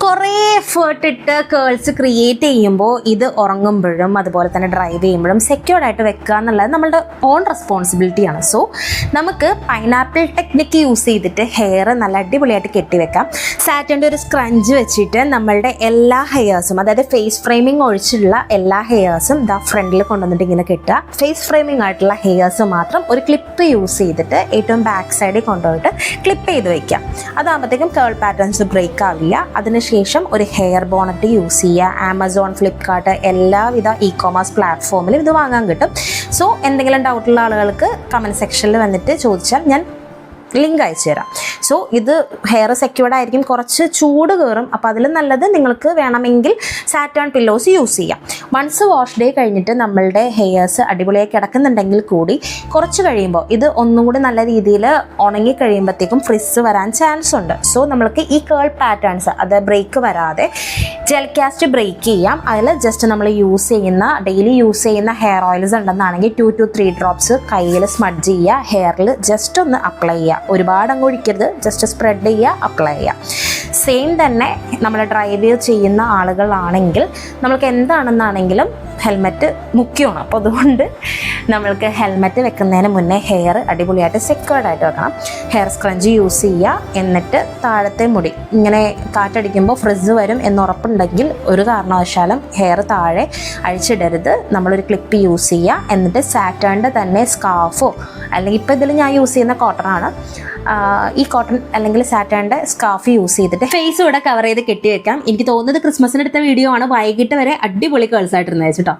കുറേ എഫേർട്ട് ഇട്ട് curls create ചെയ്യുമ്പോൾ ഇത് ഉറങ്ങുമ്പോഴും അതുപോലെ തന്നെ ഡ്രൈവ് ചെയ്യുമ്പോഴും സെക്യൂർഡ് ആയിട്ട് വെക്കുക എന്നുള്ളത് നമ്മളുടെ ഓൺ റെസ്പോൺസിബിലിറ്റിയാണ്. സോ നമുക്ക് പൈനാപ്പിൾ ടെക്നിക്ക് യൂസ് ചെയ്തിട്ട് ഹെയർ നല്ല അടിപൊളിയായിട്ട് കെട്ടിവെക്കാം. സാറ്റൻ്റെ ഒരു സ്ക്രഞ്ച് വെച്ചിട്ട് നമ്മളുടെ എല്ലാ ഹെയർസും, അതായത് ഫേസ് ഫ്രെയിമിങ് ഒഴിച്ചുള്ള എല്ലാ ഹെയർസും ദാ ഫ്രണ്ടിൽ കൊണ്ടുവന്നിട്ട് ഇങ്ങനെ കെട്ടുക. ഫേസ് ഫ്രെയിമിങ് ആയിട്ടുള്ള ഹെയർസ് മാത്രം ഒരു ക്ലിപ്പ് യൂസ് ചെയ്തിട്ട് ഏറ്റവും ബാക്ക് സൈഡിൽ കൊണ്ടുപോയിട്ട് ക്ലിപ്പ് ചെയ്ത് വയ്ക്കാം. അതാകുമ്പോഴത്തേക്കും കേൾ പാറ്റേൺസ് ബ്രേക്ക് ആവില്ല. അതിനുശേഷം ഒരു ഹെയർ ബോണറ്റ് യൂസ് ചെയ്യുക. ആമസോൺ, ഫ്ലിപ്കാർട്ട് എല്ലാവിധ ഇ-കോമേഴ്സ് പ്ലാറ്റ്ഫോമിലും ഇത് വാങ്ങാൻ കിട്ടും. സോ എന്തെങ്കിലും ഡൗട്ടുള്ള ആളുകൾക്ക് കമൻറ്റ് സെക്ഷനിൽ വന്നിട്ട് ചോദിച്ചാൽ ഞാൻ ലിങ്ക് അയച്ചു തരാം. സോ ഇത് ഹെയർ സെക്യൂർഡ് ആയിരിക്കും, കുറച്ച് ചൂട് കയറും. അപ്പോൾ അതിൽ നല്ലത് നിങ്ങൾക്ക് വേണമെങ്കിൽ സാറ്റേൺ പില്ലോസ് യൂസ് ചെയ്യാം. വൺസ് വാഷ് ഡേ കഴിഞ്ഞിട്ട് നമ്മളുടെ ഹെയർസ് അടിപൊളിയായി കിടക്കുന്നുണ്ടെങ്കിൽ കൂടി കുറച്ച് കഴിയുമ്പോൾ ഇത് ഒന്നും കൂടി നല്ല രീതിയിൽ ഉണങ്ങി കഴിയുമ്പോഴത്തേക്കും ഫ്രിസ് വരാൻ ചാൻസ് ഉണ്ട്. സോ നമ്മൾക്ക് ഈ കേൾ പാറ്റേൺസ് അത് ബ്രേക്ക് വരാതെ ജെൽ കാസ്റ്റ് ബ്രേക്ക് ചെയ്യാം. അതിൽ ജസ്റ്റ് നമ്മൾ ഡെയിലി യൂസ് ചെയ്യുന്ന ഹെയർ ഓയിൽസ് ഉണ്ടെന്നാണെങ്കിൽ 2 to 3 ഡ്രോപ്സ് കയ്യിൽ സ്മഡ്ജ് ചെയ്യുക. ഹെയറിൽ ജസ്റ്റ് ഒന്ന് അപ്ലൈ ചെയ്യുക. ഒരുപാട് അങ്ങ് ഒഴിക്കരുത്, ജസ്റ്റ് സ്പ്രെഡ് ചെയ്യുക, അപ്ലൈ ചെയ്യുക. സെയിം തന്നെ നമ്മൾ ഡ്രൈവ് ചെയ്യുന്ന ആളുകളാണെങ്കിൽ നമ്മൾക്ക് എന്താണെന്നാണെങ്കിലും ഹെൽമെറ്റ് മുഖ്യമാണ്. അപ്പോൾ അതുകൊണ്ട് നമ്മൾക്ക് ഹെൽമെറ്റ് വെക്കുന്നതിന് മുന്നേ ഹെയർ അടിപൊളിയായിട്ട് സെക്യൂർഡായിട്ട് വെക്കണം. ഹെയർ സ്ക്രഞ്ച് യൂസ് ചെയ്യുക. എന്നിട്ട് താഴത്തെ മുടി ഇങ്ങനെ കാറ്റടിക്കുമ്പോൾ ഫ്രിസ് വരും എന്നുറപ്പുണ്ടെങ്കിൽ ഒരു കാരണവശാലും ഹെയർ താഴെ അഴിച്ചിടരുത്. നമ്മളൊരു ക്ലിപ്പ് യൂസ് ചെയ്യുക. എന്നിട്ട് സാറ്റേണിൻ്റെ തന്നെ സ്കാർഫോ, അല്ലെങ്കിൽ ഇപ്പോൾ ഇതിൽ ഞാൻ യൂസ് ചെയ്യുന്ന കോട്ടണാണ്, ഈ കോട്ടൺ അല്ലെങ്കിൽ സാറ്റേണിൻ്റെ സ്കാർഫ് യൂസ് ചെയ്തിട്ട് ഫേസ് ഇവിടെ കവർ ചെയ്ത് കെട്ടി വെക്കാം. എനിക്ക് തോന്നുന്നത് ക്രിസ്മസിന് എടുത്ത വീഡിയോ ആണ്. വൈകിട്ട് വരെ അടിപൊളി കേൾസ് ആയിട്ടിരുന്നത് കേട്ടോ.